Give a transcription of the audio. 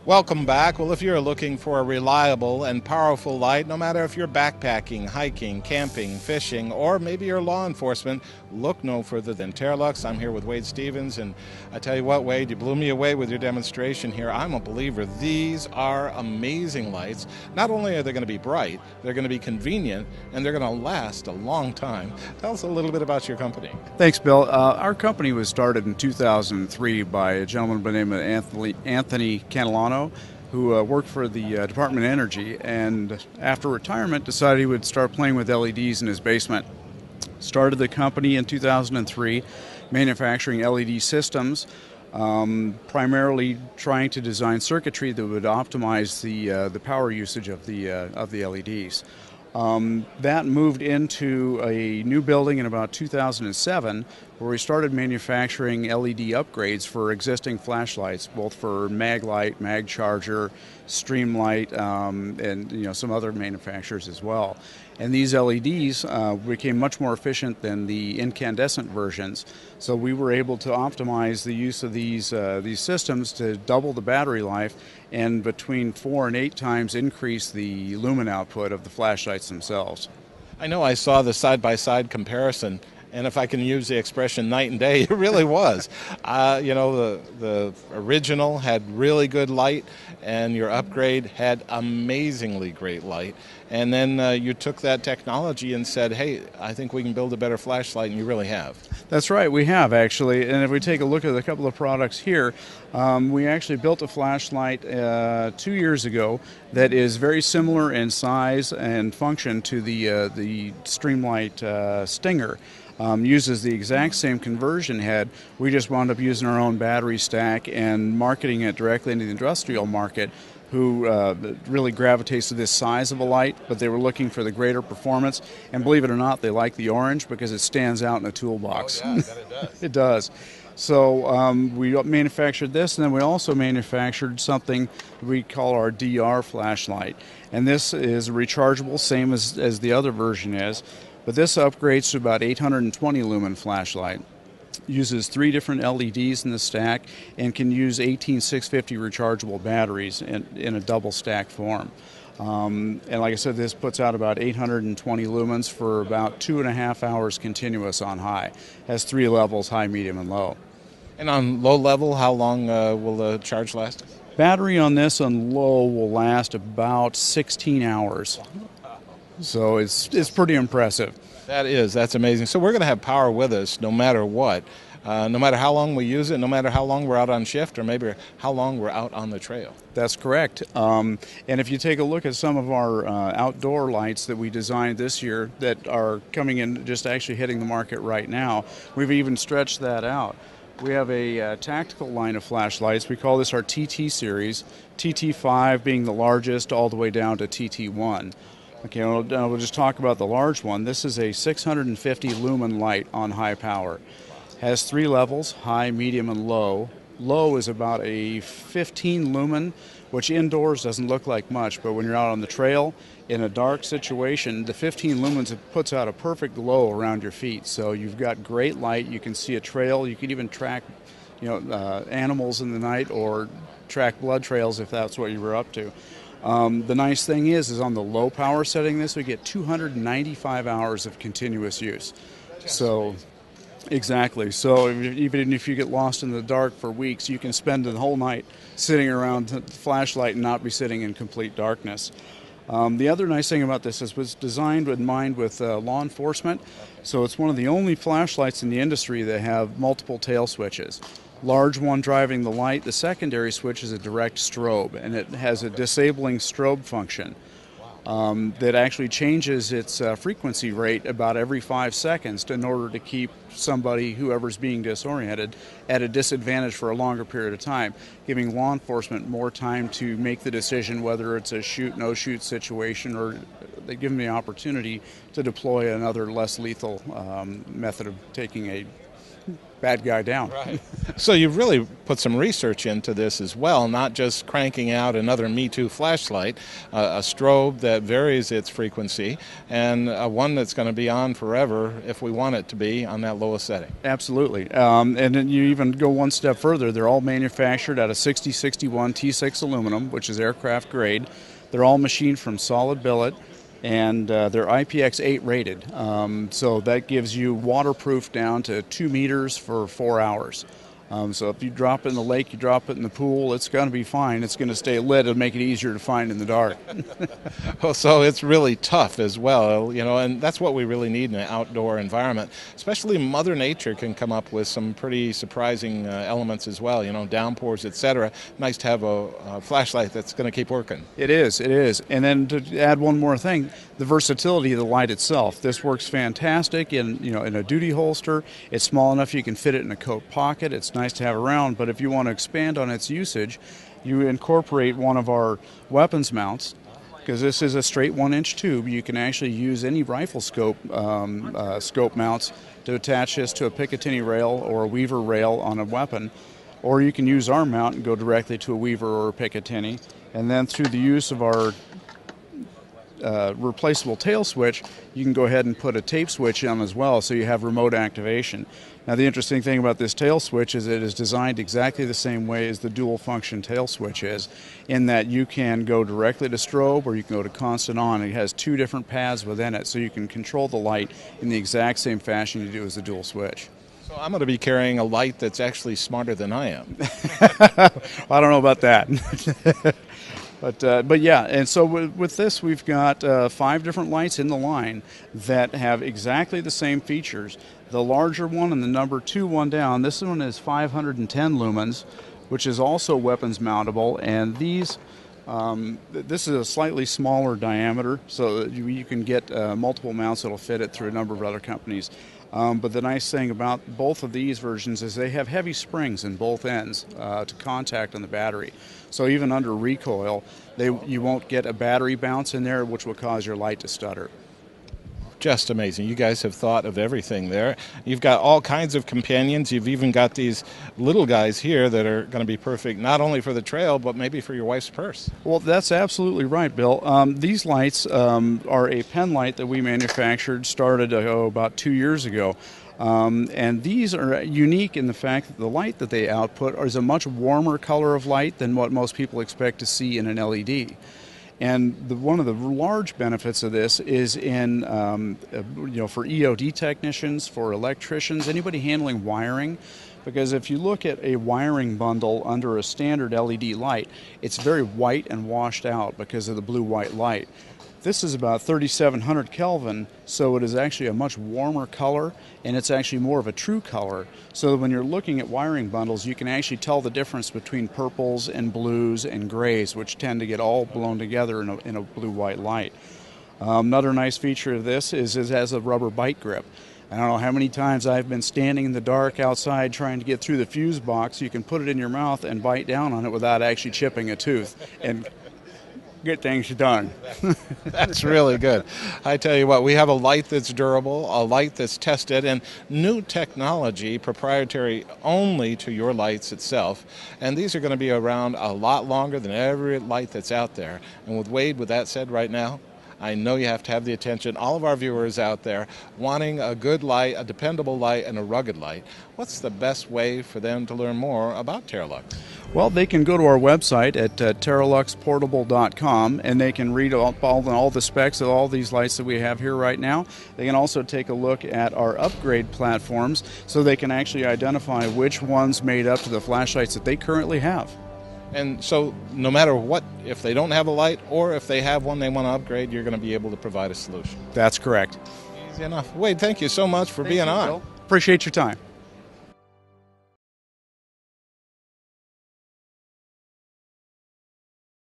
Welcome back. Well, if you're looking for a reliable and powerful light, no matter if you're backpacking, hiking, camping, fishing, or maybe you're law enforcement, look no further than TerraLUX. I'm here with Wade Stevens, and I tell you what, Wade, you blew me away with your demonstration here. I'm a believer. These are amazing lights. Not only are they going to be bright, they're going to be convenient, and they're going to last a long time. Tell us a little bit about your company. Thanks, Bill. Our company was started in 2003 by a gentleman by the name of Anthony Catalano, who worked for the Department of Energy, and after retirement decided he would start playing with LEDs in his basement. Started the company in 2003, manufacturing LED systems, primarily trying to design circuitry that would optimize the power usage of the LEDs. That moved into a new building in about 2007, where we started manufacturing LED upgrades for existing flashlights, both for Maglite, Mag Charger, Streamlight, and some other manufacturers as well. And these LEDs became much more efficient than the incandescent versions, so we were able to optimize the use of these systems to double the battery life and between 4 and 8 times increase the lumen output of the flashlights themselves. I know I saw the side-by-side comparison, and if I can use the expression night and day, it really was. The original had really good light, and your upgrade had amazingly great light. And then you took that technology and said, hey, I think we can build a better flashlight, and you really have. That's right, we have actually. And if we take a look at a couple of products here, we actually built a flashlight 2 years ago that is very similar in size and function to the Streamlight Stinger. Uses the exact same conversion head. We just wound up using our own battery stack and marketing it directly into the industrial market, who really gravitates to this size of a light, but they were looking for the greater performance. And believe it or not, they like the orange because it stands out in a toolbox. Oh, yeah, I bet it does. It does. So we manufactured this, and then we also manufactured something we call our DR flashlight. And this is rechargeable, same as the other version is. But this upgrades to about 820 lumen flashlight. Uses 3 different LEDs in the stack and can use 18650 rechargeable batteries in a double stack form. And like I said, this puts out about 820 lumens for about 2.5 hours continuous on high. Has 3 levels, high, medium, and low. And on low level, how long will the charge last? Battery on this on low will last about 16 hours. So it's pretty impressive. That's amazing. So we're going to have power with us no matter what, no matter how long we use it, no matter how long we're out on shift, or maybe how long we're out on the trail. That's correct. And if you take a look at some of our outdoor lights that we designed this year that are coming in, just actually hitting the market right now, we've even stretched that out. We have a tactical line of flashlights. We call this our TT series, TT5 being the largest all the way down to TT1. Okay, we'll just talk about the large one. This is a 650 lumen light on high power. Has 3 levels, high, medium, and low. Low is about a 15 lumen, which indoors doesn't look like much, but when you're out on the trail in a dark situation, the 15 lumens, it puts out a perfect glow around your feet. So you've got great light. You can see a trail. You can even track, animals in the night or track blood trails if that's what you were up to. The nice thing is on the low power setting this, we get 295 hours of continuous use. So, exactly. So even if you get lost in the dark for weeks, you can spend the whole night sitting around the flashlight and not be sitting in complete darkness. The other nice thing about this is it was designed in mind with law enforcement. So it's one of the only flashlights in the industry that have multiple tail switches. Large one driving the light. The secondary switch is a direct strobe, and it has a disabling strobe function that actually changes its frequency rate about every 5 seconds in order to keep somebody, whoever's being disoriented, at a disadvantage for a longer period of time, giving law enforcement more time to make the decision whether it's a shoot, no shoot situation, or they give them the opportunity to deploy another less lethal method of taking a bad guy down. Right. So you've really put some research into this as well, not just cranking out another Me Too flashlight, a strobe that varies its frequency, and one that's going to be on forever if we want it to be on that lowest setting. Absolutely. And then you even go one step further. They're all manufactured out of 6061 T6 aluminum, which is aircraft grade. They're all machined from solid billet, and they're IPX8 rated. So that gives you waterproof down to 2 meters for 4 hours. So if you drop it in the lake, you drop it in the pool, it's going to be fine. It's going to stay lit. It'll make it easier to find in the dark. Well, so it's really tough as well, you know, and that's what we really need in an outdoor environment. Especially Mother Nature can come up with some pretty surprising elements as well, you know, downpours, etc. Nice to have a flashlight that's going to keep working. It is, it is. And then to add one more thing, the versatility of the light itself. This works fantastic in, you know, in a duty holster. It's small enough you can fit it in a coat pocket. It's nice to have around, but if you want to expand on its usage, you incorporate one of our weapons mounts, because this is a straight 1-inch tube. You can actually use any rifle scope scope mounts to attach this to a Picatinny rail or a Weaver rail on a weapon, or you can use our mount and go directly to a Weaver or a Picatinny, and then through the use of our replaceable tail switch, you can go ahead and put a tape switch on as well, so you have remote activation. Now the interesting thing about this tail switch is it is designed exactly the same way as the dual function tail switch is, in that you can go directly to strobe or you can go to constant on. It has 2 different paths within it, so you can control the light in the exact same fashion you do as the dual switch. So I'm going to be carrying a light that's actually smarter than I am. I don't know about that. But yeah, and so with this we've got 5 different lights in the line that have exactly the same features. The larger one and the number 2 one down, this one is 510 lumens, which is also weapons mountable, and these this is a slightly smaller diameter, so that you can get multiple mounts that'll fit it through a number of other companies. But the nice thing about both of these versions is they have heavy springs in both ends to contact on the battery. So even under recoil, you won't get a battery bounce in there, which will cause your light to stutter. Just amazing. You guys have thought of everything there. You've got all kinds of companions. You've even got these little guys here that are going to be perfect not only for the trail, but maybe for your wife's purse. Well, that's absolutely right, Bill. These lights are a pen light that we manufactured, started about 2 years ago. And these are unique in the fact that the light that they output is a much warmer color of light than what most people expect to see in an LED. And one of the large benefits of this is in, for EOD technicians, for electricians, anybody handling wiring. Because if you look at a wiring bundle under a standard LED light, it's very white and washed out because of the blue-white light. This is about 3700 Kelvin, so it is actually a much warmer color, and it's actually more of a true color. So when you're looking at wiring bundles, you can actually tell the difference between purples and blues and grays, which tend to get all blown together in a blue-white light. Another nice feature of this is it has a rubber bite grip. I don't know how many times I've been standing in the dark outside trying to get through the fuse box. You can put it in your mouth and bite down on it without actually chipping a tooth and get things done. That's really good. I tell you what, we have a light that's durable, a light that's tested, and new technology proprietary only to your lights itself. And these are going to be around a lot longer than every light that's out there. And with Wade, with that said right now, I know you have to have the attention, all of our viewers out there wanting a good light, a dependable light, and a rugged light. What's the best way for them to learn more about TerraLUX? Well, they can go to our website at TerraLuxPortable.com, and they can read all the specs of all these lights that we have here right now. They can also take a look at our upgrade platforms so they can actually identify which ones made up to the flashlights that they currently have. And so no matter what, if they don't have a light or if they have one they want to upgrade, you're going to be able to provide a solution. That's correct. Easy enough. Wade, thank you so much for being on. Bill. Appreciate your time.